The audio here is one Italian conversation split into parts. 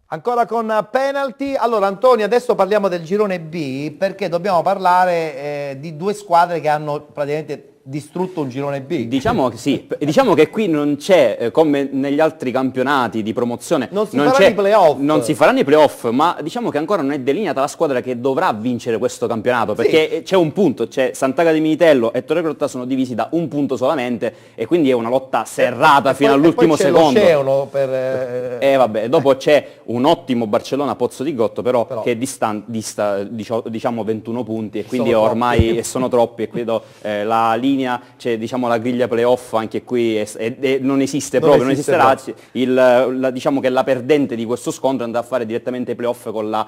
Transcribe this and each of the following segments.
Ancora con penalty. Allora Antonio, adesso parliamo del girone B perché dobbiamo parlare di due squadre che hanno praticamente distrutto un girone B. Diciamo che sì, diciamo che qui non c'è, come negli altri campionati di promozione, Non si faranno i playoff. non si faranno i playoff, ma diciamo che ancora non è delineata la squadra che dovrà vincere questo campionato, perché c'è un punto, c'è Sant'Agata di Militello e Torre Grotta sono divisi da un punto solamente e quindi è una lotta serrata fino all'ultimo secondo. Vabbè, dopo c'è un ottimo Barcellona Pozzo di Gotto però che dista diciamo 21 punti e quindi ormai sono troppi e credo la linea c'è diciamo la griglia playoff anche qui non esiste proprio, non esisterà. Diciamo che la perdente di questo scontro andrà a fare direttamente i playoff con la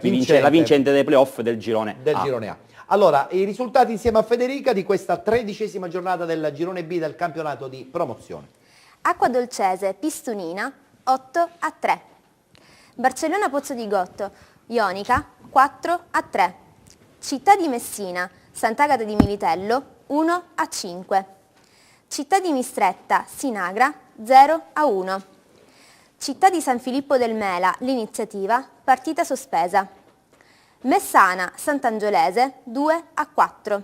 vincente dei playoff del girone A. Allora, i risultati insieme a Federica di questa 13ª giornata del girone B del campionato di promozione. Acquadolcese Pistunina 8-3. Barcellona Pozzo di Gotto Ionica 4-3. Città di Messina Sant'Agata di Militello 1-5. Città di Mistretta Sinagra 0-1. Città di San Filippo del Mela L'Iniziativa partita sospesa. Messana Sant'Angiolese 2-4.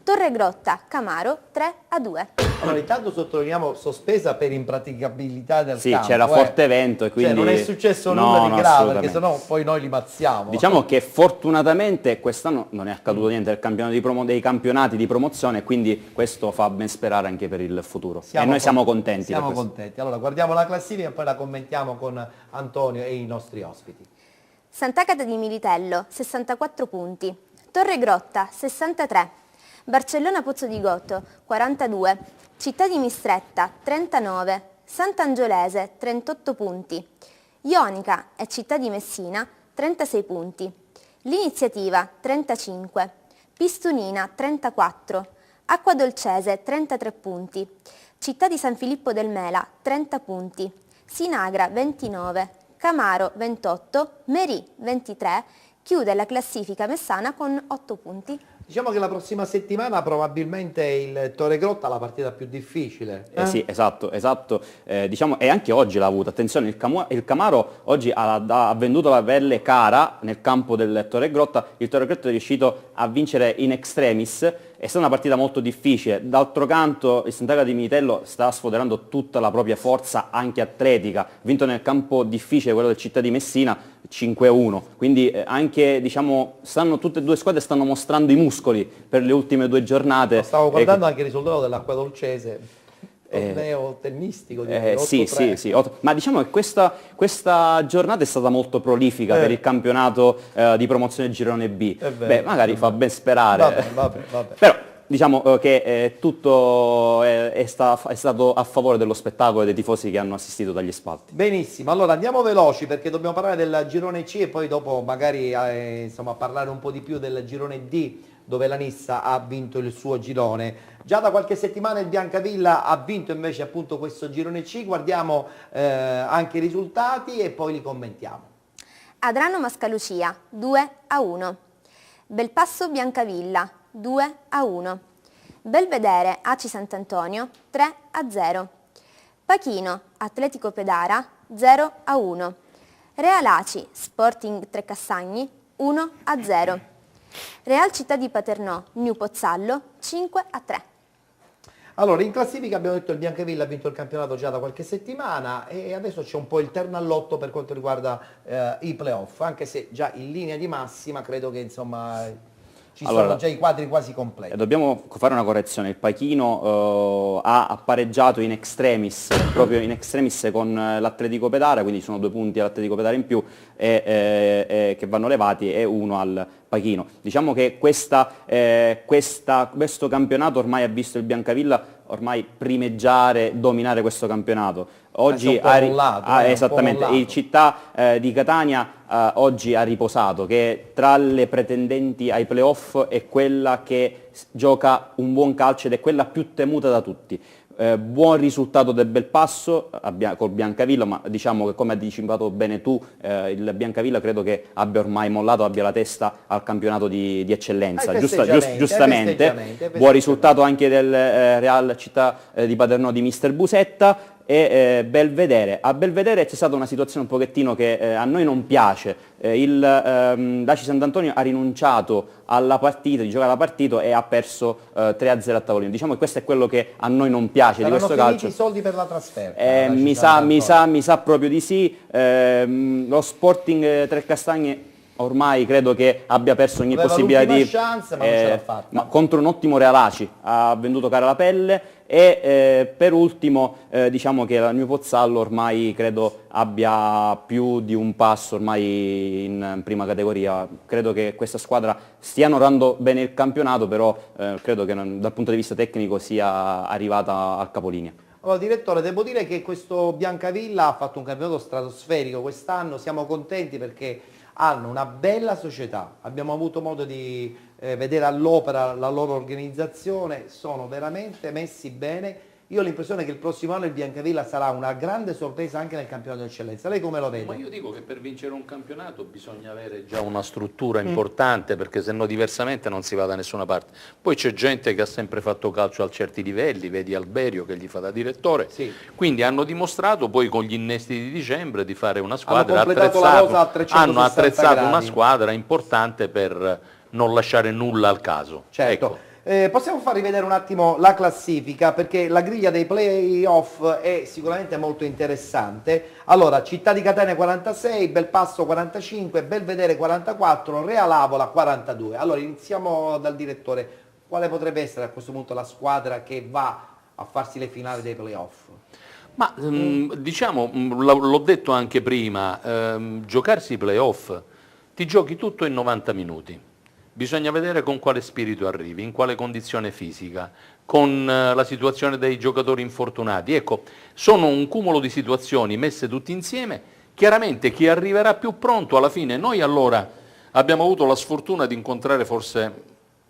Torre Grotta Camaro 3-2. Allora, intanto sottolineiamo sospesa per impraticabilità del campo. Sì, c'era forte vento e quindi... Cioè, non è successo nulla di grave, perché sennò poi noi li mazziamo. Diciamo che fortunatamente quest'anno non è accaduto niente del campionato dei campionati di promozione, quindi questo fa ben sperare anche per il futuro. E noi siamo contenti. Siamo contenti. Allora, guardiamo la classifica e poi la commentiamo con Antonio e i nostri ospiti. Sant'Agata di Militello 64 punti. Torre Grotta 63. Barcellona Pozzo di Gotto 42, Città di Mistretta 39, Sant'Angiolese 38 punti, Ionica e Città di Messina 36 punti, L'Iniziativa 35, Pistunina 34, Acquadolcese 33 punti, Città di San Filippo del Mela 30 punti, Sinagra 29, Camaro 28, Merì 23, chiude la classifica messana con 8 punti. Diciamo che la prossima settimana probabilmente il Torre Grotta ha la partita più difficile. Sì, esatto. Diciamo, e anche oggi l'ha avuto. Attenzione, il Camaro oggi ha venduto la pelle cara nel campo del Torre Grotta. Il Torre Grotta è riuscito a vincere in extremis. È stata una partita molto difficile. D'altro canto il Sant'Agata di Militello sta sfoderando tutta la propria forza anche atletica. Vinto nel campo difficile, quello del Città di Messina, 5-1. Quindi anche, diciamo, tutte e due squadre stanno mostrando i muscoli per le ultime due giornate. Stavo guardando anche il risultato dell'Acquadolcese, torneo tennistico. Sì. Ma diciamo che questa giornata è stata molto prolifica per il campionato di promozione girone B. Beh, magari fa ben sperare. Vabbè. Però diciamo che tutto è stato a favore dello spettacolo e dei tifosi che hanno assistito dagli spalti. Benissimo, allora andiamo veloci perché dobbiamo parlare del girone C e poi dopo magari parlare un po' di più del girone D, dove la Nissa ha vinto il suo girone. Già da qualche settimana il Biancavilla ha vinto invece appunto questo girone C, guardiamo anche i risultati e poi li commentiamo. Adrano Mascalucia 2-1. Belpasso Biancavilla 2-1. Belvedere Aci Sant'Antonio 3-0. Pachino Atletico Pedara 0-1. Real Aci Sporting Treccassagni 1-0. Real Città di Paternò New Pozzallo 5-3. Allora, in classifica abbiamo detto il Biancavilla ha vinto il campionato già da qualche settimana e adesso c'è un po' il terno all'otto per quanto riguarda i playoff, anche se già in linea di massima credo che sono già i quadri quasi completi. Dobbiamo fare una correzione, il Pachino ha pareggiato in extremis, proprio in extremis con l'Atletico Pedara, quindi sono 2 punti all'Atletico Pedara in più che vanno levati e 1 al Pachino. Diciamo che questo campionato ormai ha visto il Biancavilla ormai primeggiare, dominare questo campionato. Oggi esattamente, il Città di Catania oggi ha riposato, che tra le pretendenti ai playoff è quella che gioca un buon calcio ed è quella più temuta da tutti. Buon risultato del Belpasso col Biancavilla, ma diciamo che come hai anticipato bene tu, il Biancavilla credo che abbia ormai mollato, abbia la testa al campionato di eccellenza, giustamente. Buon risultato anche del Real Città di Paternò di Mister Busetta Belvedere. A Belvedere c'è stata una situazione un pochettino che a noi non piace. L'Aci Sant'Antonio ha rinunciato alla partita, di giocare la partita e ha perso 3-0 a tavolino. Diciamo che questo è quello che a noi non piace di questo calcio. I soldi per la trasferta? Mi sa proprio di sì. Lo Sporting Trecastagni ormai credo che abbia perso ogni possibilità di chance, ma non ce l'ha fatta. ma contro un ottimo Real Aci ha venduto cara la pelle e per ultimo diciamo che la New Pozzallo ormai credo abbia più di un passo ormai in prima categoria. Credo che questa squadra stia onorando bene il campionato, però credo che dal punto di vista tecnico sia arrivata al capolinea. Allora, direttore, devo dire che questo Biancavilla ha fatto un campionato stratosferico quest'anno, siamo contenti perché hanno una bella società, abbiamo avuto modo di vedere all'opera la loro organizzazione, sono veramente messi bene. Io ho l'impressione che il prossimo anno il Biancavilla sarà una grande sorpresa anche nel campionato di eccellenza. Lei come lo vede? Ma io dico che per vincere un campionato bisogna avere già una struttura importante, perché se no diversamente non si va da nessuna parte. Poi c'è gente che ha sempre fatto calcio a certi livelli, vedi Alberio che gli fa da direttore, Sì. Quindi hanno dimostrato poi con gli innesti di dicembre di fare una squadra, Hanno completato la rosa a 360 hanno attrezzato gradi. una squadra importante per non lasciare nulla al caso. Certo. Ecco. Possiamo far rivedere un attimo la classifica perché la griglia dei play-off è sicuramente molto interessante. Allora, Città di Catania 46, Belpasso 45, Belvedere 44, Real Avola 42. Allora, iniziamo dal direttore. Quale potrebbe essere a questo punto la squadra che va a farsi le finali dei play-off? Ma diciamo, l'ho detto anche prima, giocarsi i play-off, ti giochi tutto in 90 minuti. Bisogna vedere con quale spirito arrivi, in quale condizione fisica, con la situazione dei giocatori infortunati. Ecco, sono un cumulo di situazioni messe tutte insieme. Chiaramente chi arriverà più pronto alla fine, noi allora abbiamo avuto la sfortuna di incontrare forse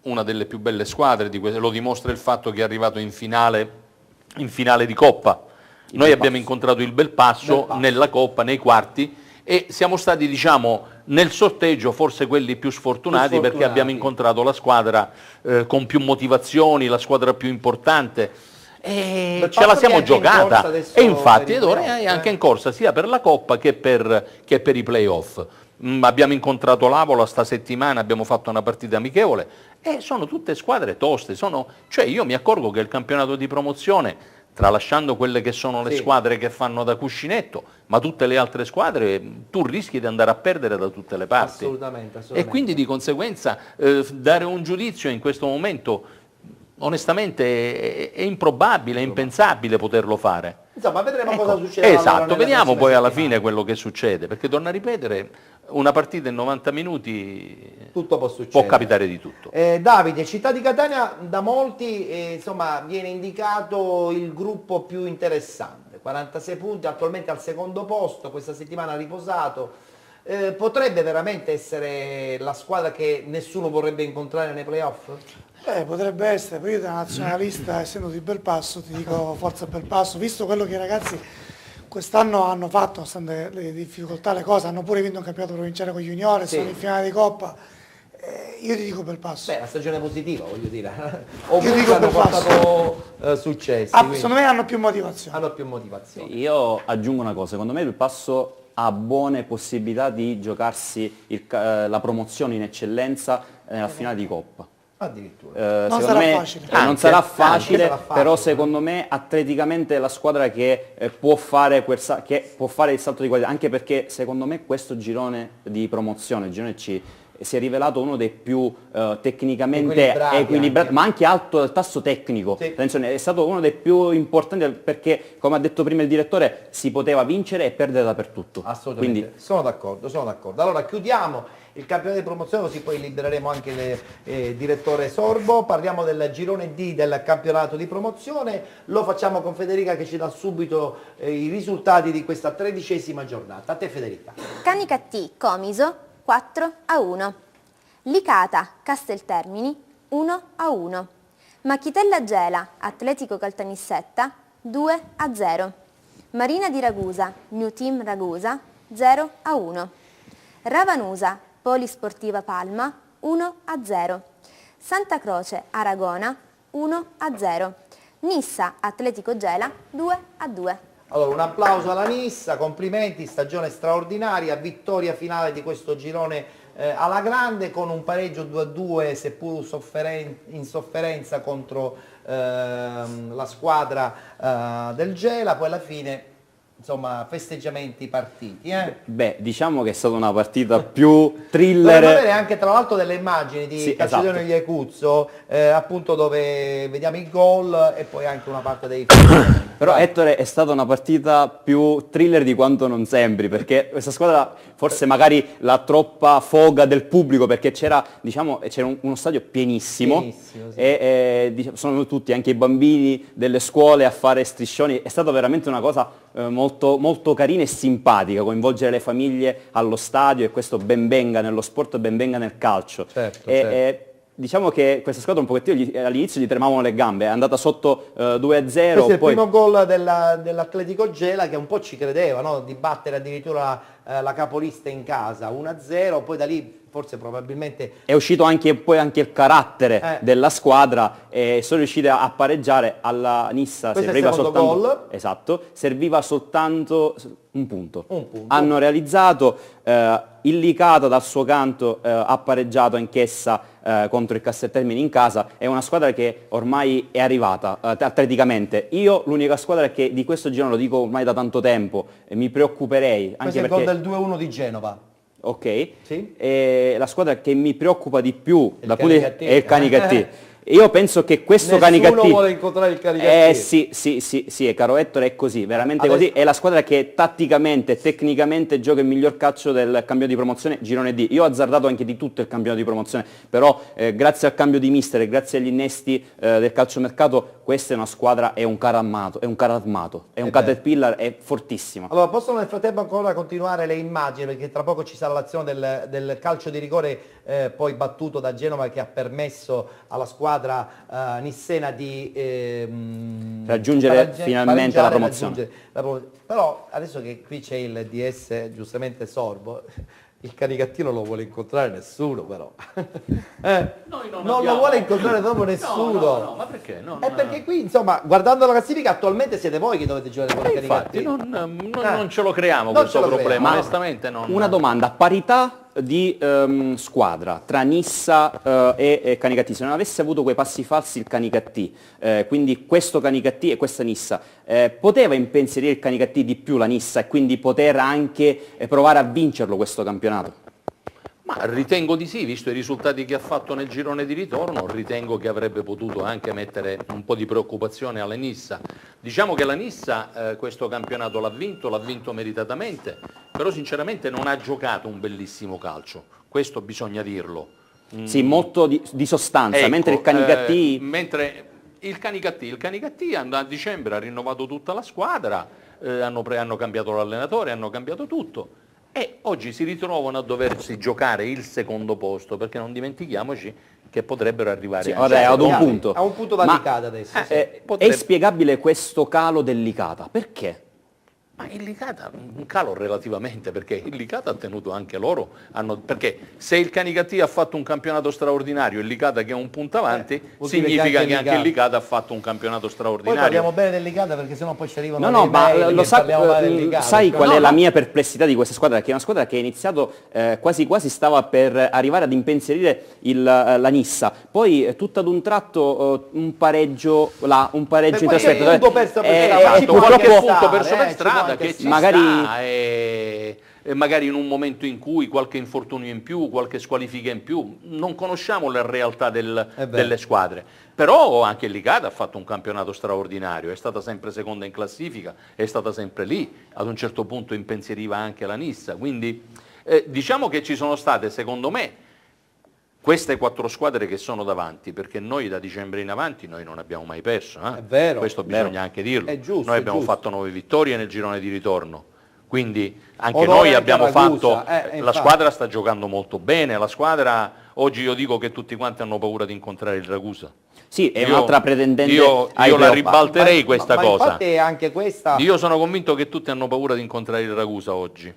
una delle più belle squadre, lo dimostra il fatto che è arrivato in finale di Coppa. Noi abbiamo incontrato il Belpasso nella Coppa, nei quarti, e siamo stati, diciamo, nel sorteggio forse quelli più sfortunati perché abbiamo incontrato la squadra con più motivazioni, la squadra più importante. E ce la siamo giocata e infatti ed ora è anche in corsa sia per la Coppa che per i play-off. Abbiamo incontrato l'Avola sta settimana, abbiamo fatto una partita amichevole e sono tutte squadre toste. Cioè io mi accorgo che il campionato di promozione, tralasciando quelle che sono le squadre che fanno da cuscinetto, ma tutte le altre squadre tu rischi di andare a perdere da tutte le parti. Assolutamente. E quindi di conseguenza dare un giudizio in questo momento onestamente è improbabile, è impensabile poterlo fare. Insomma, vedremo Ecco, cosa succede. esatto, vediamo poi alla fine quello che succede, perché torna a ripetere, una partita in 90 minuti tutto può succedere. può capitare di tutto. Davide, Città di Catania da molti insomma, viene indicato il gruppo più interessante, 46 punti, attualmente al secondo posto, questa settimana ha riposato. Potrebbe veramente essere la squadra che nessuno vorrebbe incontrare nei playoff? Potrebbe essere, poi io da nazionalista, essendo di Belpasso, ti dico forza Belpasso, visto quello che i ragazzi quest'anno hanno fatto, nonostante le difficoltà, le cose, hanno pure vinto un campionato provinciale con gli juniori, sono in finale di Coppa, io ti dico Belpasso. Beh, la stagione positiva, voglio dire. Io dico hanno Belpasso. portato successi. Secondo me hanno più motivazione. Hanno più motivazione. Io aggiungo una cosa, secondo me il Passo ha buone possibilità di giocarsi la promozione in eccellenza nella finale di Coppa. Addirittura. Non Secondo sarà me facile. non sarà facile, sarà facile, però secondo me atleticamente è la squadra che può fare il salto di qualità, anche perché secondo me questo girone di promozione, il girone C, si è rivelato uno dei più tecnicamente equilibrati, ma anche alto al tasso tecnico. Sì. Attenzione, è stato uno dei più importanti perché, come ha detto prima il direttore, si poteva vincere e perdere dappertutto. Assolutamente, Quindi, sono d'accordo. Allora chiudiamo il campionato di promozione, così poi libereremo anche il direttore Sorbo. Parliamo del girone D del campionato di promozione, lo facciamo con Federica che ci dà subito i risultati di questa 13ª giornata. A te Federica. Canica T, Comiso 4-1. Licata, Casteltermini 1-1. Macchitella Gela, Atletico Caltanissetta 2-0. Marina di Ragusa, New Team Ragusa 0-1. Ravanusa, Polisportiva Palma 1-0. Santa Croce Aragona 1-0. Nissa Atletico Gela 2-2. Allora, un applauso alla Nissa, complimenti, stagione straordinaria, vittoria finale di questo girone alla grande con un pareggio 2-2 seppur in sofferenza contro la squadra del Gela, poi alla fine insomma festeggiamenti partiti. Beh, diciamo che è stata una partita più Dovremmo thriller. avere anche tra l'altro delle immagini di Sì, Calciatore esatto. Iacuzzo, appunto dove vediamo il gol e poi anche una parte dei Però Ettore è stata una partita più thriller di quanto non sembri, perché questa squadra forse magari la troppa foga del pubblico, perché c'era uno stadio pienissimo, Pienissimo, sì. e sono venuti tutti, anche i bambini delle scuole a fare striscioni. È stata veramente una cosa molto, molto carina e simpatica, coinvolgere le famiglie allo stadio, e questo ben venga nello sport, ben venga nel calcio. Certo, E- certo. e diciamo che questa squadra un pochettino all'inizio gli tremavano le gambe, è andata sotto 2-0. Questo è il poi... primo gol dell'Atletico Gela, che un po' ci credeva, no? Di battere addirittura la capolista in casa 1-0, poi da lì forse probabilmente È uscito poi anche il carattere Eh. della squadra, e sono riusciti a pareggiare. Alla Nissa Questo è il serviva secondo soltanto, gol. esatto, serviva soltanto un punto. Un punto. Hanno realizzato, il Licata dal suo canto ha pareggiato anch'essa contro il Casteltermini in casa. È una squadra che ormai è arrivata atleticamente. Io l'unica squadra che di questo girone, lo dico ormai da tanto tempo, mi preoccuperei, questo anche è il gol perché... del 2-1 di Genova. Ok, Sì. e la squadra che mi preoccupa di più Il dal punto di Canicattì. è il Canicattì. Io penso che questo Nessuno Canicattì... vuole incontrare il Canicattì. Sì, caro Ettore, è così, veramente Adesso- così. È la squadra che tatticamente e tecnicamente gioca il miglior calcio del campionato di promozione Girone D. Io ho azzardato anche di tutto il campionato di promozione, però grazie al cambio di mister e grazie agli innesti del calciomercato, questa è una squadra, è un carro armato, è un Caterpillar, è fortissima. Allora, possono nel frattempo ancora continuare le immagini, perché tra poco ci sarà l'azione del calcio di rigore poi battuto da Genova, che ha permesso alla squadra nissena di Raggiungere finalmente la promozione. Però adesso che qui c'è il DS giustamente Sorbo, il Canicattino lo vuole incontrare nessuno, però. Noi non non lo abbiamo- vuole incontrare proprio nessuno. No, ma perché? È perché qui, insomma, guardando la classifica, attualmente siete voi che dovete giocare con il Infatti Canicattino. non ce lo creiamo Non questo ce lo problema, creiamo. onestamente non... Una domanda, parità di squadra tra Nissa e Canicattì. Se non avesse avuto quei passi falsi il Canicattì, quindi questo Canicattì e questa Nissa, poteva impensierire il Canicattì di più la Nissa e quindi poter anche provare a vincerlo questo campionato? Ma ritengo di sì, visto i risultati che ha fatto nel girone di ritorno, ritengo che avrebbe potuto anche mettere un po' di preoccupazione alla Nissa. Diciamo che la Nissa questo campionato l'ha vinto meritatamente, però sinceramente non ha giocato un bellissimo calcio, questo bisogna dirlo. Sì, molto di sostanza, Ecco, mentre il Canicattì... mentre il Canicattì a dicembre ha rinnovato tutta la squadra, hanno cambiato l'allenatore, hanno cambiato tutto. E oggi si ritrovano a doversi giocare il secondo posto, perché non dimentichiamoci che potrebbero arrivare Sì, anche ora è ad un Certo, punto. a un punto da Ma, Licata adesso. Sì. È potrebbe- spiegabile questo calo del Licata? Perché? Ma il Licata, un calo relativamente, perché il Licata ha tenuto anche loro, perché se il Canicattì ha fatto un campionato straordinario, il Licata che è un punto avanti, vuol dire significa che che anche anche il il Licata ha fatto un campionato Poi straordinario. parliamo bene del Licata, perché sennò poi ci arrivano No, le ma email lo che parliamo male del Licata. sai qual No, è la no. mia perplessità di questa squadra? Che è una squadra che è iniziato quasi quasi stava per arrivare ad impensierire la Nissa, poi tutto ad un tratto un pareggio là, un pareggio E in poi trasferta. un punto perso per strada, Esatto, ci può qualche anche punto stare, perso per ci può strada anche che ci stare. Magari- sta, e magari in un momento in cui qualche infortunio in più, qualche squalifica in più, non conosciamo la realtà vero. delle squadre, però anche il Licata ha fatto un campionato straordinario, è stata sempre seconda in classifica, è stata sempre lì, ad un certo punto impensieriva anche la Nissa, quindi diciamo che ci sono state, secondo me, queste 4 squadre che sono davanti, perché noi da dicembre in avanti noi non abbiamo mai perso, È vero, questo vero. bisogna anche dirlo. È giusto, Noi è abbiamo giusto. fatto 9 vittorie nel girone di ritorno, quindi anche Onore noi anche abbiamo a Ragusa, fatto, la la squadra sta giocando molto bene, la squadra, oggi io dico che tutti quanti hanno paura di incontrare il Ragusa. Sì, è Io- un'altra pretendente io ai la playoff. ribalterei questa ma cosa. infatti anche questa... Io sono convinto che tutti hanno paura di incontrare il Ragusa oggi,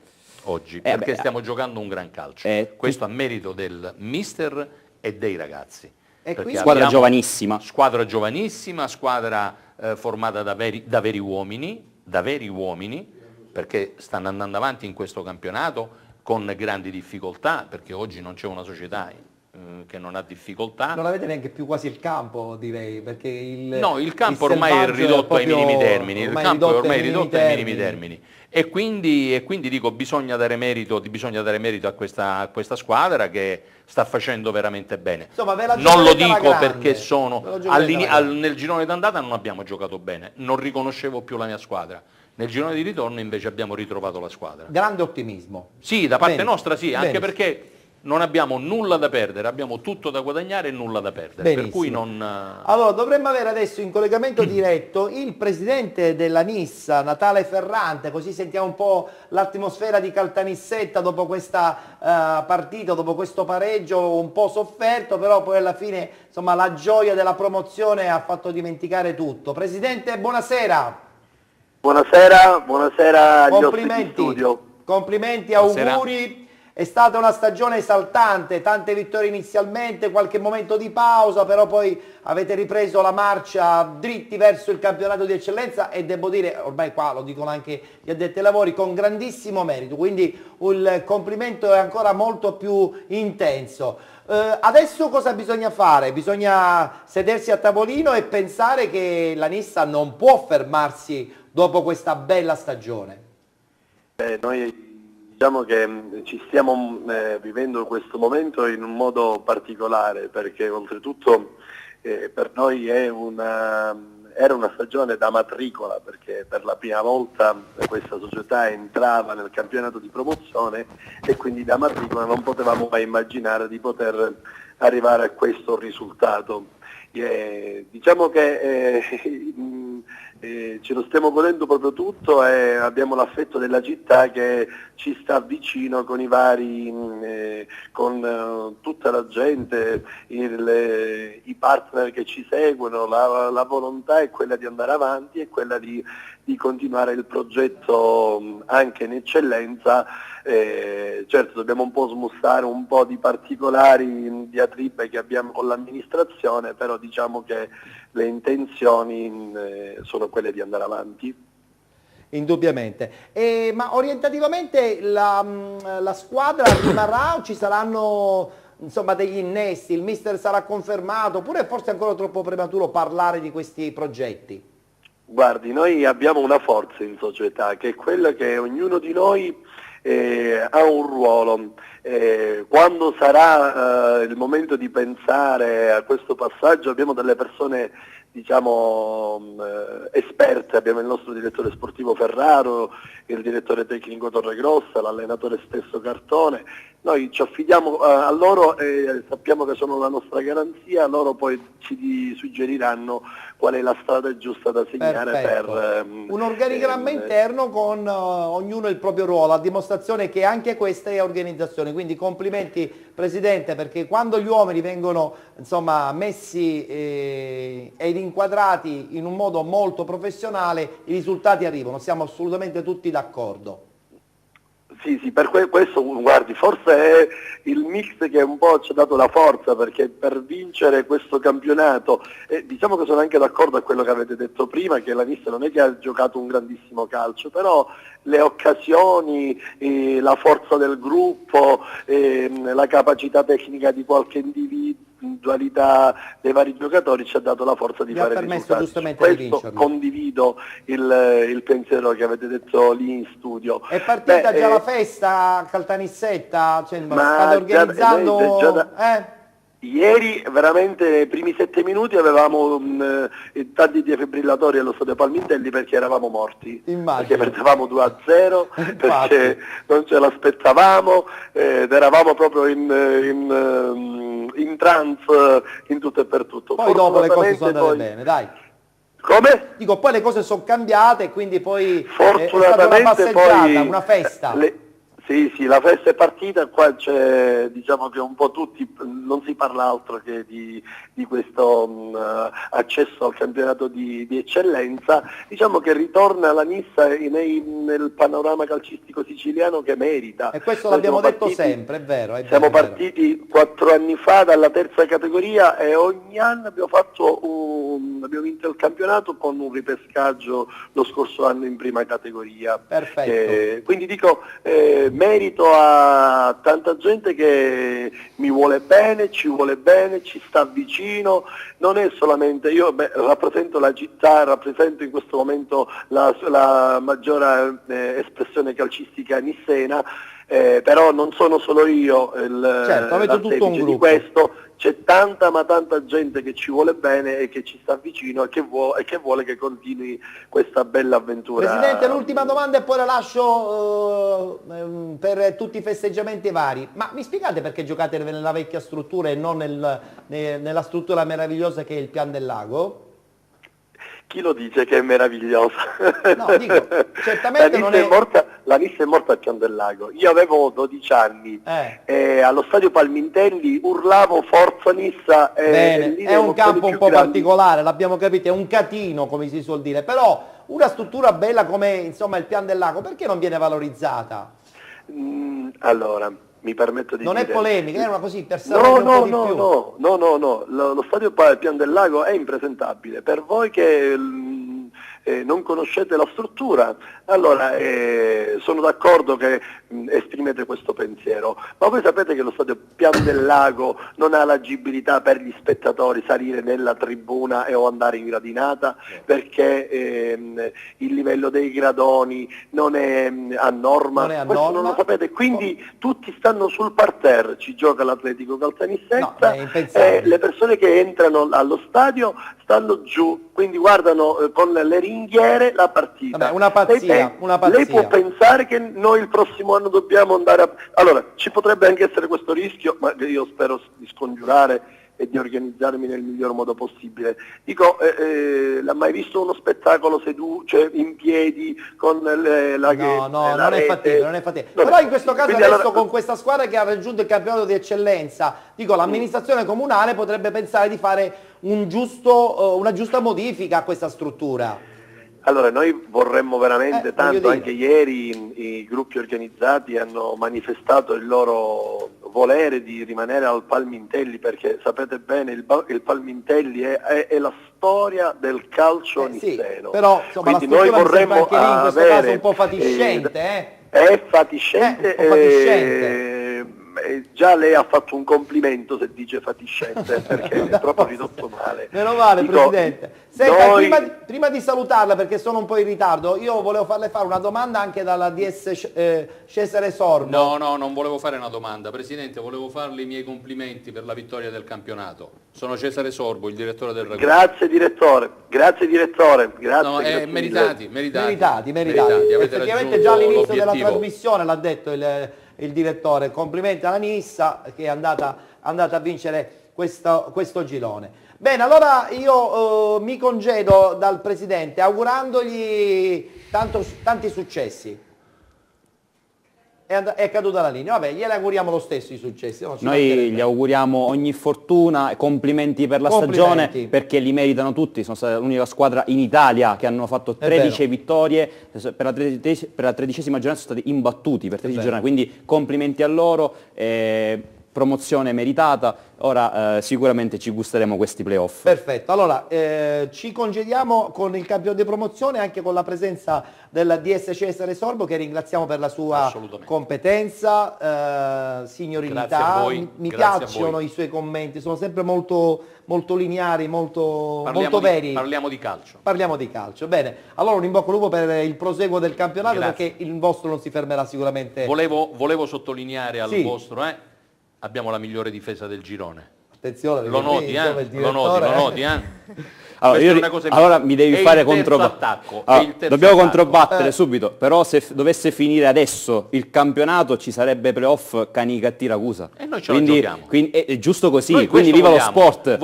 perché beh, stiamo giocando un gran calcio. tu- Questo a merito del mister e dei ragazzi. Perché quindi- Squadra giovanissima. Squadra giovanissima, squadra formata da veri uomini, da veri uomini, perché stanno andando avanti in questo campionato con grandi difficoltà, perché oggi non c'è una società che non ha difficoltà. Non avete neanche più quasi il campo, direi, perché il campo ormai è selvaggio ridotto ai proprio- minimi termini, il campo è ormai ridotto ai minimi termini. termini. E quindi dico, bisogna dare merito a questa squadra che sta facendo veramente bene. Insomma, ve la Non lo giocate alla dico grande. perché sono Ve la giocate alla grande. nel girone d'andata non abbiamo giocato bene, non riconoscevo più la mia squadra. Nel girone di ritorno invece abbiamo ritrovato la squadra. Grande ottimismo. Sì, da parte Bene. nostra sì, anche Benissimo. perché non abbiamo nulla da perdere, abbiamo tutto da guadagnare e nulla da perdere. Benissimo. Per cui non... Allora, dovremmo avere adesso in collegamento diretto il presidente della Nissa, Natale Ferrante, così sentiamo un po' l'atmosfera di Caltanissetta dopo questa partita, dopo questo pareggio un po' sofferto, però poi alla fine, insomma, la gioia della promozione ha fatto dimenticare tutto. Presidente, buonasera. Buonasera agli ospiti in Complimenti, studio. complimenti, Buonasera. auguri. È stata una stagione esaltante, tante vittorie inizialmente, qualche momento di pausa, però poi avete ripreso la marcia dritti verso il campionato di eccellenza e devo dire, ormai qua lo dicono anche gli addetti ai lavori, con grandissimo merito, quindi il complimento è ancora molto più intenso. Adesso cosa bisogna fare? Bisogna sedersi a tavolino e pensare che la Nissa non può fermarsi dopo questa bella stagione. Noi diciamo che ci stiamo vivendo questo momento in un modo particolare, perché oltretutto per noi era una stagione da matricola, perché per la prima volta questa società entrava nel campionato di promozione e quindi da matricola non potevamo mai immaginare di poter arrivare a questo risultato. Diciamo che ce lo stiamo godendo proprio tutto e abbiamo l'affetto della città che ci sta vicino con i vari, con tutta la gente, i partner che ci seguono, la volontà è quella di andare avanti, è quella di continuare il progetto anche in eccellenza. Certo dobbiamo un po' smussare un po' di particolari diatribe che abbiamo con l'amministrazione, però diciamo che le intenzioni sono quelle di andare avanti. Indubbiamente. Ma orientativamente la squadra rimarrà o ci saranno insomma degli innesti? Il mister sarà confermato oppure è forse ancora troppo prematuro parlare di questi progetti? Guardi, noi abbiamo una forza in società che è quella che ognuno di noi ha un ruolo. Quando sarà il momento di pensare a questo passaggio abbiamo delle persone diciamo esperte, abbiamo il nostro direttore sportivo Ferraro, il direttore tecnico Torregrossa, l'allenatore stesso Cartone. Noi ci affidiamo a loro e sappiamo che sono la nostra garanzia, loro poi ci suggeriranno qual è la strada giusta da segnare. Perfetto. Per un organigramma interno con ognuno il proprio ruolo, a dimostrazione che anche questa è organizzazione. Quindi complimenti Presidente, perché quando gli uomini vengono insomma messi ed inquadrati in un modo molto professionale, i risultati arrivano, siamo assolutamente tutti d'accordo. Sì, per questo guardi, forse è il mix che un po' ci ha dato la forza, perché per vincere questo campionato, diciamo che sono anche d'accordo a quello che avete detto prima, che la Nissa non è che ha giocato un grandissimo calcio, però le occasioni, la forza del gruppo, la capacità tecnica di qualche individualità dei vari giocatori ci ha dato la forza di Vi ha fare permesso risultati. giustamente di Questo vincerlo. condivido il pensiero che avete detto lì in studio. È partita già la festa a Caltanissetta? Cioè, Ma state organizzando... Ieri veramente nei primi 7 minuti avevamo tanti defibrillatori allo stadio Palmintelli perché eravamo morti. Immagino. Perché perdevamo 2-0, perché non ce l'aspettavamo ed eravamo proprio in trance in tutto e per tutto. Poi dopo le cose sono andate bene, dai. Come? Dico, poi le cose sono cambiate, quindi poi è stata una Fortunatamente passeggiata, poi una festa. Sì, la festa è partita, qua c'è, diciamo che un po' tutti, non si parla altro che di questo accesso al campionato di eccellenza, diciamo che ritorna la Nissa nel panorama calcistico siciliano che merita. E questo Noi l'abbiamo siamo detto partiti- sempre, è vero. Siamo è vero. partiti 4 anni fa dalla terza categoria e ogni anno abbiamo fatto abbiamo vinto il campionato con un ripescaggio lo scorso anno in prima categoria. Perfetto. Quindi dico, merito a tanta gente che mi vuole bene, ci sta vicino, non è solamente io, rappresento la città, rappresento in questo momento la maggiore espressione calcistica nissena, però non sono solo io Certo, avete tutto un di gruppo. questo, c'è tanta gente che ci vuole bene e che ci sta vicino e che vuole che continui questa bella avventura. Presidente, l'ultima domanda e poi la lascio per tutti i festeggiamenti vari. Ma mi spiegate perché giocate nella vecchia struttura e non nella struttura meravigliosa che è il Pian del Lago? Chi lo dice che è meravigliosa? No, dico, certamente non è... La Nissa è morta al Pian del Lago. Io avevo 12 anni e allo stadio Palmintelli urlavo Forza Nissa. Bene, è un campo un po' particolare, l'abbiamo capito, è un catino come si suol dire, però una struttura bella come insomma il Pian del Lago, perché non viene valorizzata? Allora, mi permetto di non dire... è polemica, è una così per sapere un po' di più. No, lo stadio Pian del Lago è impresentabile. Per voi che non conoscete la struttura, allora sono d'accordo che esprimete questo pensiero, ma voi sapete che lo stadio Pian del Lago non ha l'agibilità per gli spettatori salire nella tribuna o andare in gradinata, perché il livello dei gradoni non è a norma, questo non lo sapete, quindi tutti stanno sul parterre, ci gioca l'Atletico Caltanissetta, e le persone che entrano allo stadio stanno giù, quindi guardano con le ringhiere la partita. Vabbè, una pazzia. Lei può pensare che noi il prossimo anno dobbiamo andare a... Allora, ci potrebbe anche essere questo rischio, ma io spero di scongiurare e di organizzarmi nel miglior modo possibile. Dico, l'ha mai visto uno spettacolo cioè in piedi con la non è fattibile. Però in questo caso adesso con questa squadra che ha raggiunto il campionato di eccellenza, dico, l'amministrazione comunale potrebbe pensare di fare una giusta modifica a questa struttura. Allora, noi vorremmo veramente tanto, anche ieri i gruppi organizzati hanno manifestato il loro volere di rimanere al Palmintelli, perché sapete bene il Palmintelli è la storia del calcio nisseno. Però insomma, quindi la noi vorremmo anche lì in questo caso un po' fatiscente. È fatiscente. Già lei ha fatto un complimento se dice fatiscente, perché è proprio ridotto male. Meno male, Presidente. Senta, prima di salutarla, perché sono un po' in ritardo, io volevo farle fare una domanda anche dalla DS Cesare Sorbo. No, non volevo fare una domanda, Presidente, volevo farle i miei complimenti per la vittoria del campionato. Sono Cesare Sorbo, il direttore del Ragù. Grazie direttore. Grazie. Meritati. Effettivamente già all'inizio della trasmissione l'ha detto il direttore, complimenti alla Nissa che è andata a vincere questo girone. Bene, allora io mi congedo dal Presidente augurandogli tanti successi. È caduta la linea, vabbè, gliele auguriamo lo stesso i successi. Noi gli auguriamo ogni fortuna e complimenti per la stagione, perché li meritano tutti, sono stata l'unica squadra in Italia che hanno fatto 13 vittorie, per la 13ª giornata sono stati imbattuti per 13 giornate, quindi complimenti a loro, promozione meritata, ora sicuramente ci gusteremo questi playoff. Perfetto, allora ci congediamo con il campione di promozione, anche con la presenza della DS Cesare Sorbo, che ringraziamo per la sua competenza, signorilità. Mi piacciono i suoi commenti, sono sempre molto lineari, molto veri. Parliamo di calcio. Parliamo di calcio, bene. Allora un in bocca al lupo per il proseguo del campionato, perché il vostro non si fermerà sicuramente. Volevo sottolineare al vostro, abbiamo la migliore difesa del girone. Attenzione, lo noti, Allora mi devi fare controbattere. Dobbiamo controbattere subito, però se dovesse finire adesso il campionato ci sarebbe playoff Canicattì Ragusa. E noi ce la giochiamo. Quindi è giusto così, quindi viva lo sport.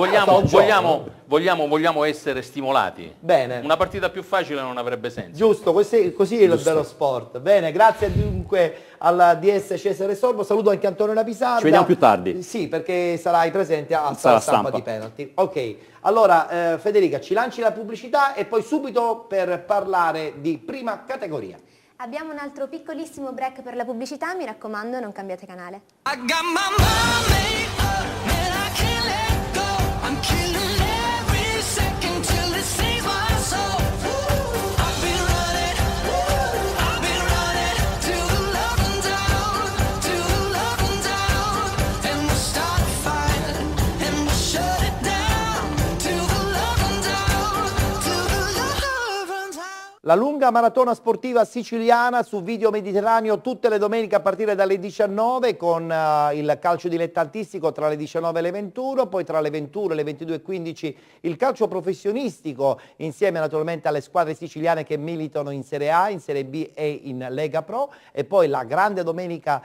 Vogliamo essere stimolati. Bene. Una partita più facile non avrebbe senso. Giusto, così è il vero sport. Bene, grazie dunque alla DS Cesare Sorbo, saluto anche Antonio Lapisarda. Ci vediamo più tardi. Sì, perché sarai presente a sala stampa di penalty. Ok, allora Federica, ci lanci la pubblicità e poi subito per parlare di prima categoria. Abbiamo un altro piccolissimo break per la pubblicità, mi raccomando non cambiate canale. I got my mind made up and I can't let go. I'm killing every second till La lunga maratona sportiva siciliana su Video Mediterraneo tutte le domeniche a partire dalle 19 con il calcio dilettantistico tra le 19 e le 21, poi tra le 21 e le 22:15 il calcio professionistico insieme naturalmente alle squadre siciliane che militano in Serie A, in Serie B e in Lega Pro, e poi la grande domenica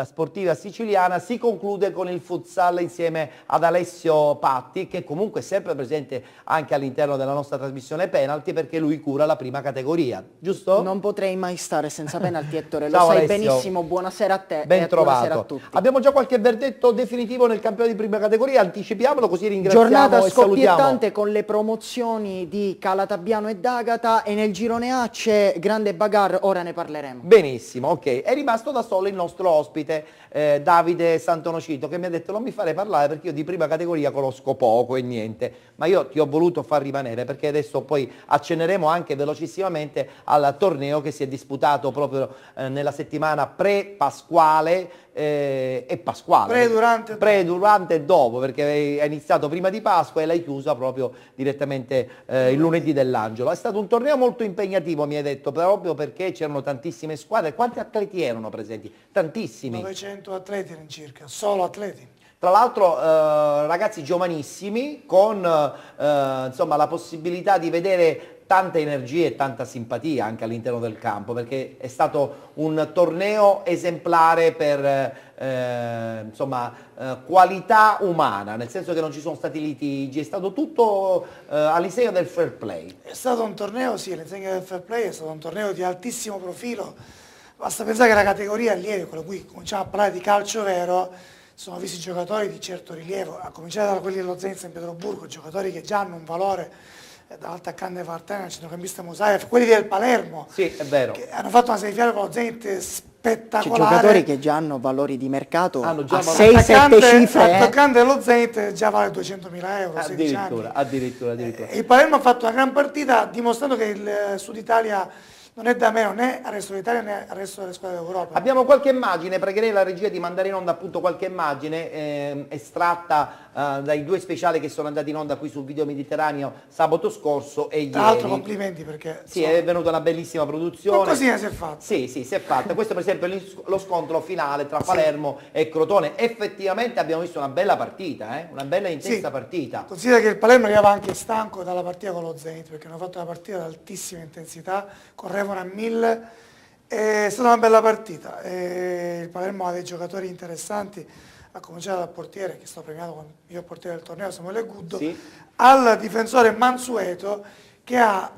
sportiva siciliana si conclude con il futsal insieme ad Alessio Patti, che comunque è sempre presente anche all'interno della nostra trasmissione Penalty, perché lui cura la prima categoria, giusto? Non potrei mai stare senza penalty, Ettore, lo Ciao, sai Alessio. benissimo, buonasera a te Ben e buonasera a trovato. tutti. Abbiamo già qualche verdetto definitivo nel campione di prima categoria, anticipiamolo così ringraziamo Giornata e salutiamo. scoppiettante con le promozioni di Calatabbiano e d'Agata, e nel girone A c'è grande bagarre, ora ne parleremo. Benissimo, ok. È rimasto da solo il nostro ospite Davide Santonocito, che mi ha detto non mi fare parlare perché io di prima categoria conosco poco e niente, ma io ti ho voluto far rimanere perché adesso poi accenneremo anche velocissimamente al torneo che si è disputato proprio nella settimana pre-pasquale e pasquale. Durante e dopo, perché è iniziato prima di Pasqua e l'hai chiusa proprio direttamente il lunedì dell'Angelo. È stato un torneo molto impegnativo, mi hai detto, proprio perché c'erano tantissime squadre. Quanti atleti erano presenti? Tantissimi. 900 atleti all'incirca, solo atleti. Tra l'altro ragazzi giovanissimi con insomma, la possibilità di vedere tanta energia e tanta simpatia anche all'interno del campo, perché è stato un torneo esemplare per insomma, qualità umana, nel senso che non ci sono stati litigi, è stato tutto all'insegna del fair play. È stato un torneo, sì, all'insegna del fair play, è stato un torneo di altissimo profilo. Basta pensare che la categoria allievi, con cui cominciamo a parlare di calcio vero, sono visti giocatori di certo rilievo, a cominciare da quelli dello Zenit San Pietroburgo, giocatori che già hanno un valore dall'attaccante Vartana al centrocampista Musaev, quelli del Palermo, sì, è vero, che hanno fatto una semifinale con lo Zenit spettacolare. C'è giocatori che già hanno valori di mercato hanno già a valori. 6-7 cifre. L'attaccante dello Zenit già vale 200.000 euro, 16 anni. Addirittura. Il Palermo ha fatto una gran partita dimostrando che il Sud Italia non è da meno né al resto d'Italia né al resto delle squadre d'Europa. Abbiamo qualche immagine, pregherei la regia di mandare in onda appunto qualche immagine estratta dai due speciali che sono andati in onda qui sul Video Mediterraneo sabato scorso e ieri. Tra l'altro complimenti perché sì, è venuta una bellissima produzione. Qualcosina si è fatta. Sì, si è fatta. Questo per esempio è lo scontro finale tra Palermo e Crotone. Effettivamente abbiamo visto una bella partita, una bella intensa partita. Considera che il Palermo arrivava anche stanco dalla partita con lo Zenit, perché hanno fatto una partita ad altissima intensità, correvano a 1000, è stata una bella partita. Il Palermo ha dei giocatori interessanti, a cominciare dal portiere, che è stato premiato come miglior portiere del torneo, Samuele Guddo, sì, al difensore Mansueto, che ha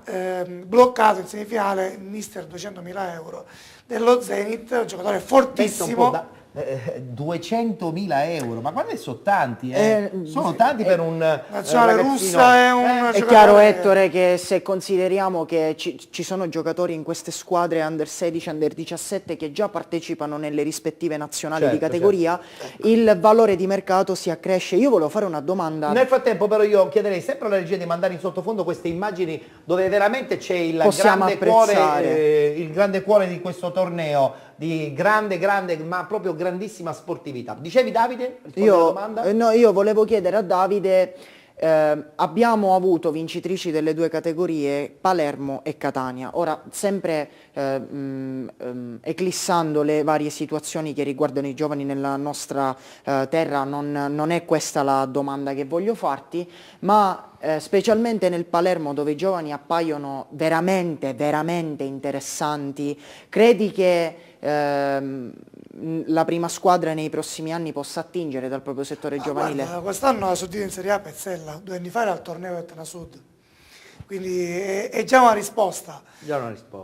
bloccato in semifinale il mister 200.000 euro dello Zenit, un giocatore fortissimo. 200.000 euro, ma quando sono tanti, sono tanti per un nazionale ragazzino. russa, è un È giocatore chiaro, Ettore, che se consideriamo che ci sono giocatori in queste squadre under 16, under 17 che già partecipano nelle rispettive nazionali di categoria, il valore di mercato si accresce. Io volevo fare una domanda. Nel frattempo però io chiederei sempre alla regia di mandare in sottofondo queste immagini dove veramente c'è il grande cuore di questo torneo, di grande, ma proprio grandissima sportività. Dicevi Davide? Io volevo chiedere a Davide, abbiamo avuto vincitrici delle due categorie, Palermo e Catania. Ora, sempre eclissando le varie situazioni che riguardano i giovani nella nostra terra, non è questa la domanda che voglio farti, ma specialmente nel Palermo, dove i giovani appaiono veramente interessanti, credi che la prima squadra nei prossimi anni possa attingere dal proprio settore giovanile? Guarda, quest'anno ha sortito in Serie A Pezzella, 2 anni fa era al torneo Etna Sud, quindi è già una risposta.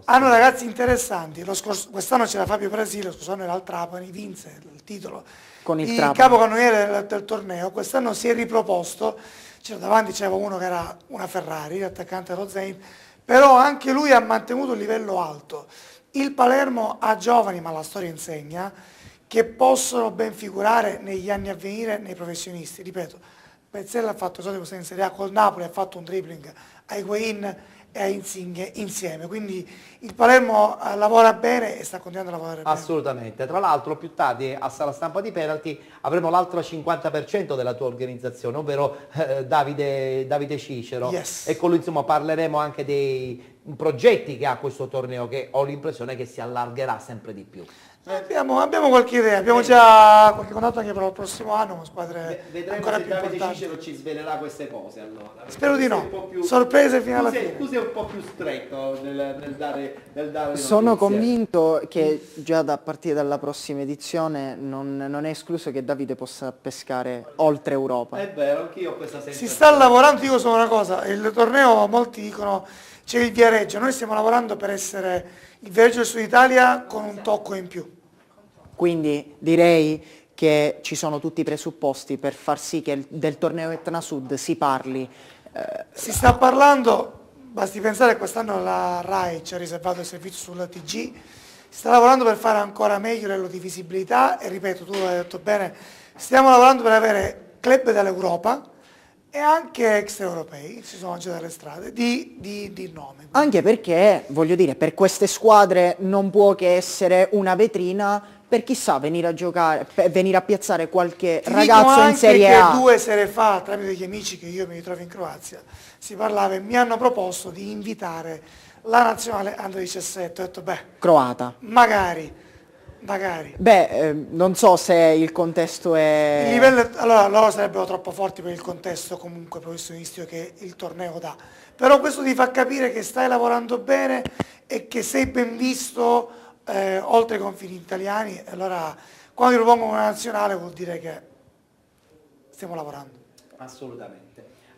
Hanno ragazzi interessanti, quest'anno c'era Fabio Brasile, lo scorso anno era il Trapani, vinse il titolo con il capocannoniere del torneo. Quest'anno si è riproposto, davanti c'era uno che era una Ferrari, l'attaccante dello Zenit, però anche lui ha mantenuto un livello alto. Il Palermo ha giovani, ma la storia insegna, che possono ben figurare negli anni a venire nei professionisti. Ripeto, Pezzella ha fatto soldi in Serie A col Napoli, ha fatto un dribbling a Higuain e a Insigne insieme, quindi il Palermo lavora bene e sta continuando a lavorare bene. Assolutamente, tra l'altro più tardi a Sala Stampa di Penalty avremo l'altro 50% della tua organizzazione, ovvero Davide Cicero, Yes. e con lui insomma parleremo anche progetti che ha questo torneo, che ho l'impressione che si allargherà sempre di più. Abbiamo qualche idea, abbiamo già qualche contatto anche per il prossimo anno con squadre Vedremo ancora se più Davide importanti. Cicero ci svelerà queste cose allora. Spero di Tu sei no. un po' più- Sorprese fino alla fine. Tu sei un po' più stretto nel dare le Sono notizie. convinto che già da partire dalla prossima edizione non è escluso che Davide possa pescare oltre Europa. È vero, anch'io ho questa sensazione. Si sta lavorando, dico solo una cosa, il torneo molti dicono c'è il Viareggio, noi stiamo lavorando per essere il Viareggio del Sud Italia con un tocco in più. Quindi direi che ci sono tutti i presupposti per far sì che del torneo Etna Sud si parli. Si sta parlando, basti pensare che quest'anno la RAI ci ha riservato il servizio sulla TG, si sta lavorando per fare ancora meglio a livello di visibilità e ripeto, tu l'hai detto bene, stiamo lavorando per avere club dall'Europa e anche extraeuropei, ci sono già delle strade, di nome. Anche perché, voglio dire, per queste squadre non può che essere una vetrina per chissà venire a giocare, venire a piazzare qualche Ti ragazzo dico in anche Serie che A. 2 sere fa, tramite gli amici che io mi ritrovo in Croazia, si parlava e mi hanno proposto di invitare la nazionale Under 17. Ho detto, Croata. magari. Non so se il contesto è... Il livello, allora loro sarebbero troppo forti per il contesto comunque professionistico che il torneo dà. Però questo ti fa capire che stai lavorando bene e che sei ben visto oltre i confini italiani. Allora quando ti propongono una nazionale vuol dire che stiamo lavorando. Assolutamente.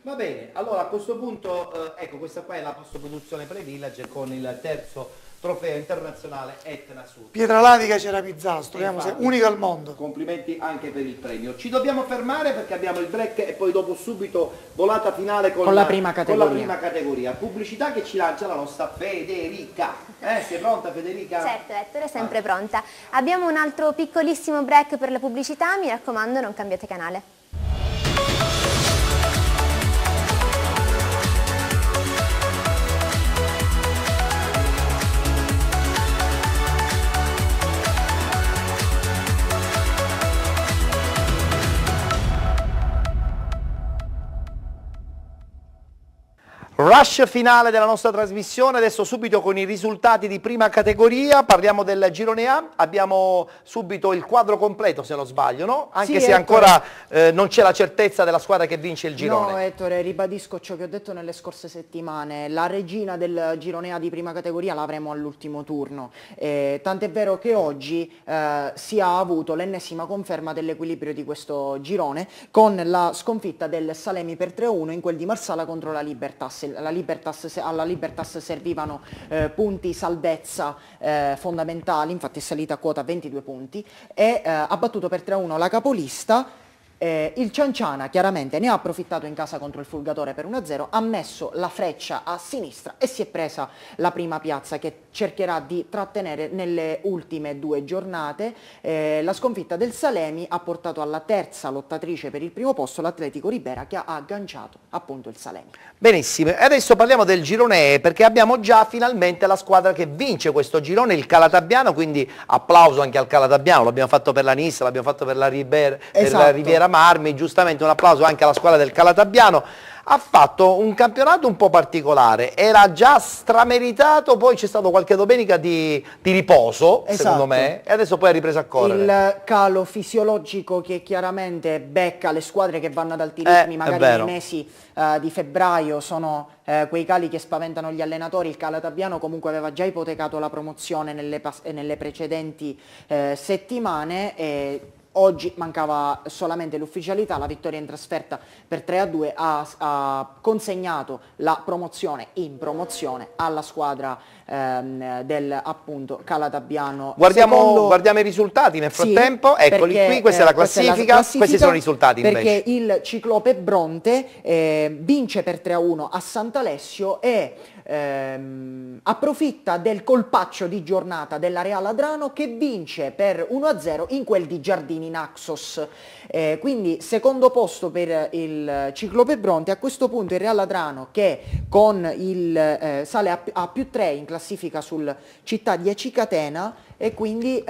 Va bene, allora a questo punto, ecco, questa qua è la post-produzione Pre-Village con il terzo trofeo internazionale Etna Sud. Pietraladica Ceramizzato, troviamo Infatti, unico al mondo. Complimenti anche per il premio. Ci dobbiamo fermare perché abbiamo il break e poi dopo subito volata finale con la prima categoria. Con la prima categoria. Pubblicità che ci lancia la nostra Federica. Sei pronta Federica? Certo, Ettore, sempre pronta. Abbiamo un altro piccolissimo break per la pubblicità, mi raccomando non cambiate canale. Rush finale della nostra trasmissione, adesso subito con i risultati di prima categoria, parliamo del girone A, abbiamo subito il quadro completo se non sbaglio, no? Anche Sì, se Ettore. ancora non c'è la certezza della squadra che vince il girone. No, Ettore, ribadisco ciò che ho detto nelle scorse settimane, la regina del girone A di prima categoria l'avremo all'ultimo turno, tant'è vero che oggi si è avuto l'ennesima conferma dell'equilibrio di questo girone con la sconfitta del Salemi per 3-1 in quel di Marsala contro la Libertas. Alla Libertas servivano punti salvezza fondamentali, infatti è salita a quota 22 punti e ha battuto per 3-1 la capolista. Il Cianciana chiaramente ne ha approfittato in casa contro il Fulgatore per 1-0, ha messo la freccia a sinistra e si è presa la prima piazza che cercherà di trattenere nelle ultime 2 giornate. La sconfitta del Salemi ha portato alla terza lottatrice per il primo posto, l'Atletico Ribera, che ha agganciato appunto il Salemi. Benissimo, e adesso parliamo del girone E perché abbiamo già finalmente la squadra che vince questo girone, il Calatabbiano, quindi applauso anche al Calatabbiano, l'abbiamo fatto per la Nissa, l'abbiamo fatto per la Riviera Marmi, giustamente un applauso anche alla squadra del Calatabbiano. Ha fatto un campionato un po' particolare, era già strameritato, poi c'è stato qualche domenica di riposo, secondo me, e adesso poi ha ripreso a correre. Il calo fisiologico che chiaramente becca le squadre che vanno ad alti ritmi, magari nei mesi di febbraio, sono quei cali che spaventano gli allenatori. Il Calatabbiano comunque aveva già ipotecato la promozione nelle precedenti settimane e oggi mancava solamente l'ufficialità, la vittoria in trasferta per 3-2 ha consegnato la promozione in promozione alla squadra del appunto Calatabbiano. Guardiamo i risultati nel frattempo, sì, eccoli perché, qui, questa è la classifica, questi sono i risultati perché invece. il Ciclope Bronte vince per 3-1 a Sant'Alessio e approfitta del colpaccio di giornata della Real Adrano che vince per 1-0 in quel di Giardini Naxos. Quindi secondo posto per il Ciclope Bronte. A questo punto il Real Adrano che con sale a più 3 in classifica sul Città di Acicatena e quindi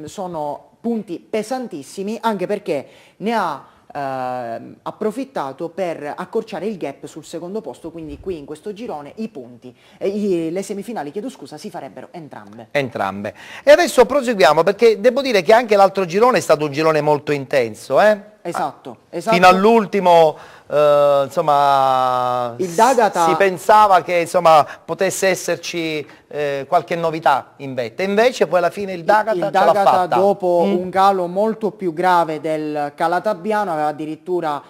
sono punti pesantissimi anche perché ne ha approfittato per accorciare il gap sul secondo posto, quindi qui in questo girone i punti, le semifinali, chiedo scusa, si farebbero entrambe. Entrambe. E adesso proseguiamo, perché devo dire che anche l'altro girone è stato un girone molto intenso, Esatto. Fino all'ultimo, insomma, Il D'Agata... si pensava che, insomma, potesse esserci qualche novità in vetta, invece poi alla fine il D'Agata ce l'ha fatta. Dopo un calo molto più grave del Calatabbiano aveva addirittura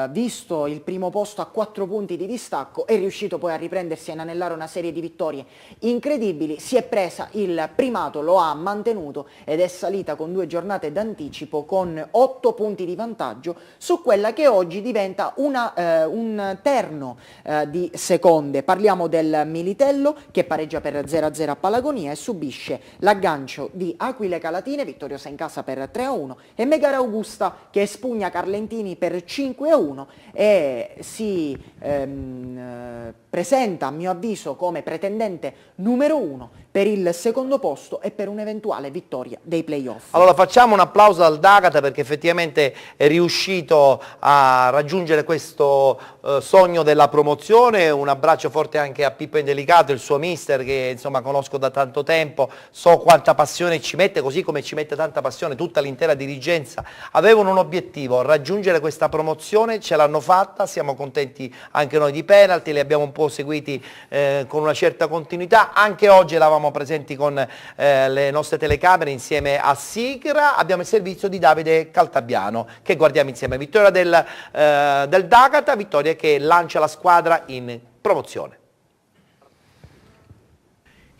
visto il primo posto a 4 punti di distacco, è riuscito poi a riprendersi e inanellare una serie di vittorie incredibili, si è presa il primato, lo ha mantenuto ed è salita con 2 giornate d'anticipo con 8 punti di vantaggio su quella che oggi diventa un terno di seconde. Parliamo del Militello che pareggia per 0-0 a Palagonia e subisce l'aggancio di Aquile Calatine, vittoriosa in casa per 3-1, e Megara Augusta che espugna Carlentini per 5-1 e si presenta, a mio avviso, come pretendente numero 1 per il secondo posto e per un'eventuale vittoria dei playoff. Allora facciamo un applauso al D'Agata perché effettivamente è riuscito a raggiungere questo sogno della promozione. Un abbraccio forte anche a Pippo Indelicato, il suo mister, che insomma conosco da tanto tempo, so quanta passione ci mette, così come ci mette tanta passione tutta l'intera dirigenza. Avevano un obiettivo, raggiungere questa promozione, ce l'hanno fatta, siamo contenti anche noi di penalty, li abbiamo un po' seguiti con una certa continuità, anche oggi eravamo presenti con le nostre telecamere insieme a Sigra. Abbiamo il servizio di Davide Caltabiano che guardiamo insieme. Vittoria del D'Agata, vittoria che lancia la squadra in promozione.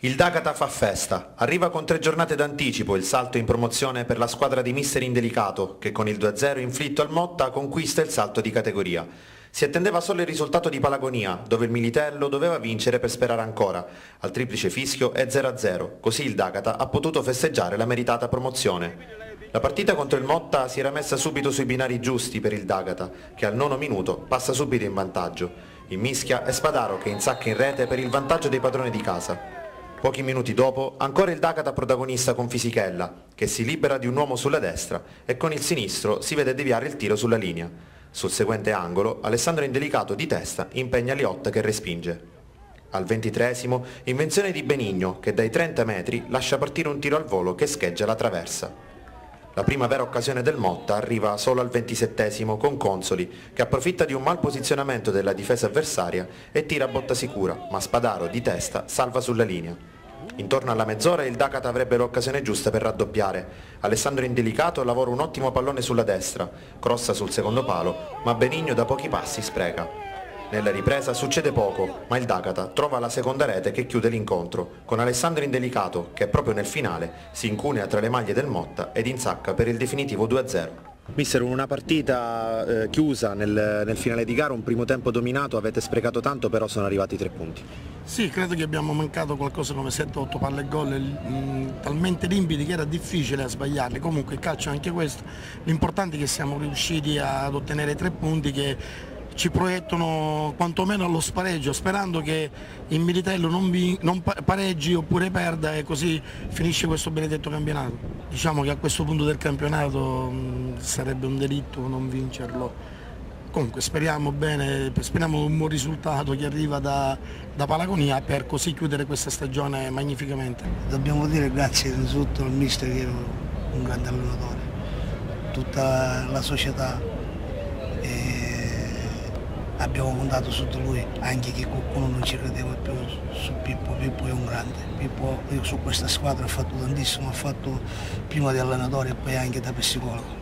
Il D'Agata fa festa, arriva con 3 giornate d'anticipo il salto in promozione per la squadra di mister Indelicato che con il 2-0 inflitto al Motta conquista il salto di categoria. Si attendeva solo il risultato di Palagonia, dove il Militello doveva vincere per sperare ancora. Al triplice fischio è 0-0, così il D'Agata ha potuto festeggiare la meritata promozione. La partita contro il Motta si era messa subito sui binari giusti per il D'Agata, che al 9° minuto passa subito in vantaggio. In mischia è Spadaro che insacca in rete per il vantaggio dei padroni di casa. Pochi minuti dopo, ancora il D'Agata protagonista con Fisichella, che si libera di un uomo sulla destra e con il sinistro si vede deviare il tiro sulla linea. Sul seguente angolo, Alessandro Indelicato di testa impegna Liotta che respinge. Al 23°, invenzione di Benigno che dai 30 metri lascia partire un tiro al volo che scheggia la traversa. La prima vera occasione del Motta arriva solo al 27° con Consoli che approfitta di un mal posizionamento della difesa avversaria e tira a botta sicura, ma Spadaro di testa salva sulla linea. Intorno alla mezz'ora il D'Agata avrebbe l'occasione giusta per raddoppiare. Alessandro Indelicato lavora un ottimo pallone sulla destra, crossa sul secondo palo, ma Benigno da pochi passi spreca. Nella ripresa succede poco, ma il D'Agata trova la seconda rete che chiude l'incontro, con Alessandro Indelicato che proprio nel finale si incunea tra le maglie del Motta ed insacca per il definitivo 2-0. Mister, una partita chiusa nel finale di gara, un primo tempo dominato, avete sprecato tanto, però sono arrivati 3 punti. Sì, credo che abbiamo mancato qualcosa come 7-8 palle e gol talmente limpidi che era difficile sbagliarli. Comunque il calcio è anche questo, l'importante è che siamo riusciti ad ottenere 3 punti che ci proiettano quantomeno allo spareggio, sperando che il Militello non pareggi oppure perda e così finisce questo benedetto campionato. Diciamo che a questo punto del campionato sarebbe un delitto non vincerlo. Comunque speriamo bene, speriamo un buon risultato che arriva da Palagonia per così chiudere questa stagione magnificamente. Dobbiamo dire grazie innanzitutto al mister che è un grande allenatore, tutta la società. Abbiamo puntato su di lui, anche che qualcuno non ci credeva più su Pippo. Pippo è un grande, Pippo io su questa squadra ha fatto tantissimo, ha fatto prima di allenatore e poi anche da psicologo.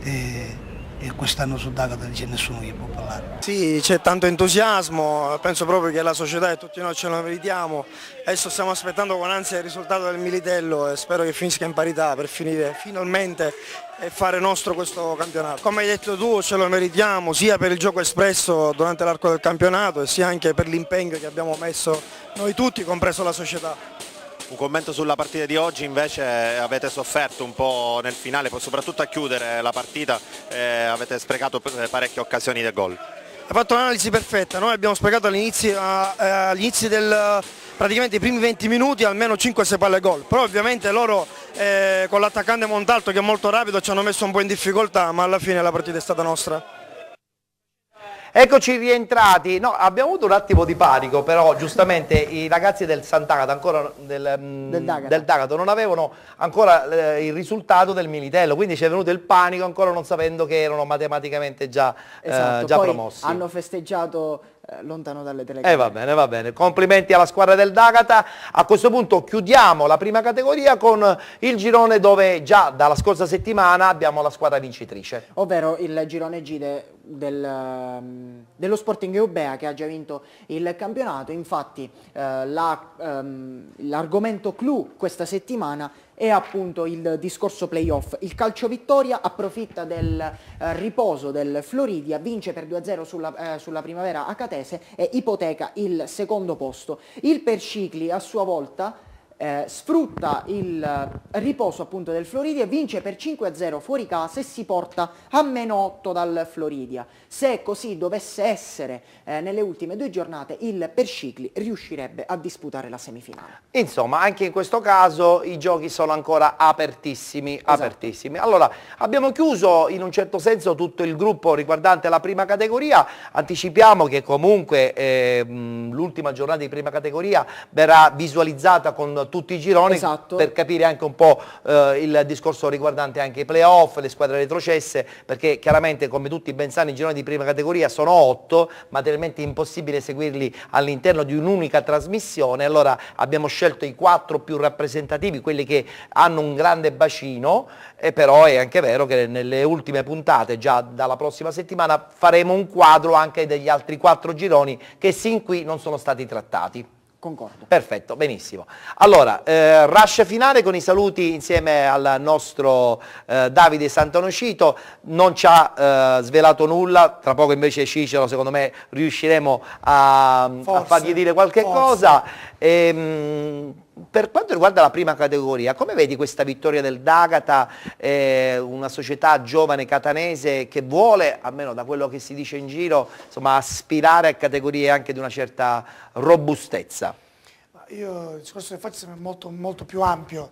E quest'anno su D'Agata non c'è nessuno che può parlare. Sì, c'è tanto entusiasmo, penso proprio che la società e tutti noi ce lo meritiamo. Adesso stiamo aspettando con ansia il risultato del Militello e spero che finisca in parità per finire finalmente e fare nostro questo campionato. Come hai detto tu, ce lo meritiamo sia per il gioco espresso durante l'arco del campionato e sia anche per l'impegno che abbiamo messo noi tutti, compreso la società. Un commento sulla partita di oggi, invece avete sofferto un po' nel finale, soprattutto a chiudere la partita, avete sprecato parecchie occasioni del gol. Ha fatto un'analisi perfetta, noi abbiamo sprecato all'inizio del praticamente i primi 20 minuti almeno 5-6 palle gol, però ovviamente loro con l'attaccante Montalto che è molto rapido ci hanno messo un po' in difficoltà, ma alla fine la partita è stata nostra. Eccoci rientrati, no, abbiamo avuto un attimo di panico, però giustamente i ragazzi del Sant'Agata, ancora del D'Agato, non avevano ancora il risultato del Militello, quindi ci è venuto il panico ancora non sapendo che erano matematicamente già, già poi promossi. hanno festeggiato lontano dalle telecamere. Va bene, complimenti alla squadra del D'Agata. A questo punto chiudiamo la prima categoria con il girone dove già dalla scorsa settimana abbiamo la squadra vincitrice. Ovvero il girone G dello Sporting Eubea che ha già vinto il campionato. Infatti l'argomento clou questa settimana è appunto il discorso playoff. Il Calcio Vittoria approfitta del riposo del Floridia, vince per 2-0 sulla Primavera Acatese e ipoteca il secondo posto. Il Percicli a sua volta sfrutta il riposo appunto del Floridia, vince per 5-0 fuori casa e si porta a -8 dal Floridia. Se così dovesse essere nelle ultime 2 giornate, il Percicli riuscirebbe a disputare la semifinale. Insomma, anche in questo caso i giochi sono ancora apertissimi, apertissimi. Allora, abbiamo chiuso in un certo senso tutto il gruppo riguardante la prima categoria. Anticipiamo che comunque l'ultima giornata di prima categoria verrà visualizzata con tutti i gironi per capire anche un po' il discorso riguardante anche i playoff, le squadre retrocesse, perché chiaramente come tutti ben sanno i gironi di prima categoria sono 8, materialmente impossibile seguirli all'interno di un'unica trasmissione, allora abbiamo scelto i 4 più rappresentativi, quelli che hanno un grande bacino, e però è anche vero che nelle ultime puntate, già dalla prossima settimana, faremo un quadro anche degli altri 4 gironi che sin qui non sono stati trattati. Concordo. Perfetto, benissimo. Allora, rush finale con i saluti insieme al nostro Davide Santonocito, non ci ha svelato nulla, tra poco invece Cicero secondo me riusciremo a fargli dire qualche cosa. Per quanto riguarda la prima categoria, come vedi questa vittoria del D'Agata, una società giovane catanese che vuole, almeno da quello che si dice in giro, insomma, aspirare a categorie anche di una certa robustezza? Io il discorso che faccio è molto più ampio,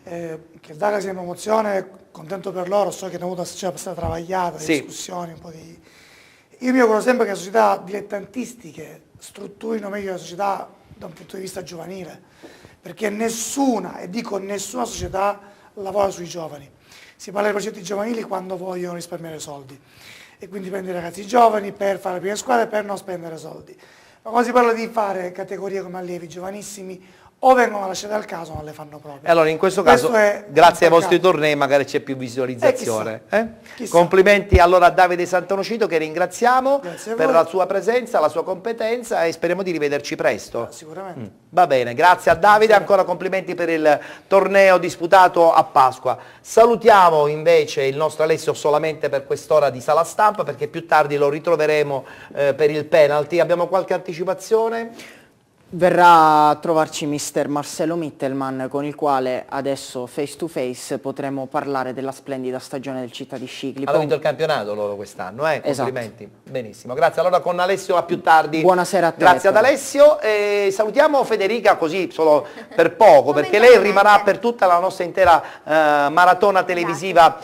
che il D'Agata sia in promozione, contento per loro, so che hanno avuto una società abbastanza travagliata, discussioni, un po' di... Io mi auguro sempre che le società dilettantistiche strutturino meglio la società da un punto di vista giovanile, perché nessuna, e dico nessuna società, lavora sui giovani. Si parla di progetti giovanili quando vogliono risparmiare soldi e quindi prende i ragazzi giovani per fare le prime squadre per non spendere soldi. Ma quando si parla di fare categorie come allievi giovanissimi, o vengono lasciate al caso o non le fanno proprio. E allora in questo caso, grazie ai vostri tornei, magari c'è più visualizzazione. Chissà. Complimenti allora a Davide Santonocito, che ringraziamo per la sua presenza, la sua competenza, e speriamo di rivederci presto. Sicuramente. Va bene, grazie a Davide, ancora complimenti per il torneo disputato a Pasqua. Salutiamo invece il nostro Alessio solamente per quest'ora di sala stampa, perché più tardi lo ritroveremo per il penalty. Abbiamo qualche anticipazione? Verrà a trovarci mister Marcelo Mittelman, con il quale adesso face to face potremo parlare della splendida stagione del Città di Scicli. Hanno vinto il campionato loro quest'anno, complimenti. Esatto. Benissimo, grazie. Allora con Alessio a più tardi. Buonasera a te. Grazie ad Alessio, e salutiamo Federica così solo per poco, perché lei rimarrà per tutta la nostra intera maratona televisiva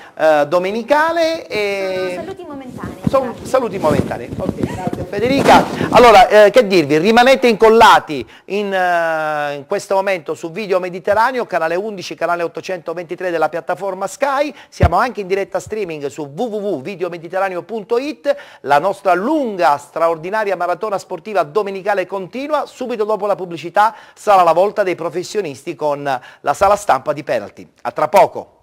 domenicale. Sono saluti momentanei. Sono saluti momentanei. Ok, grazie Federica. Allora, che dirvi, rimanete incollati in questo momento su Video Mediterraneo, canale 11, canale 823 della piattaforma Sky. Siamo anche in diretta streaming su www.videomediterraneo.it. La nostra lunga, straordinaria maratona sportiva domenicale continua. Subito dopo la pubblicità sarà la volta dei professionisti con la sala stampa di penalty. A tra poco.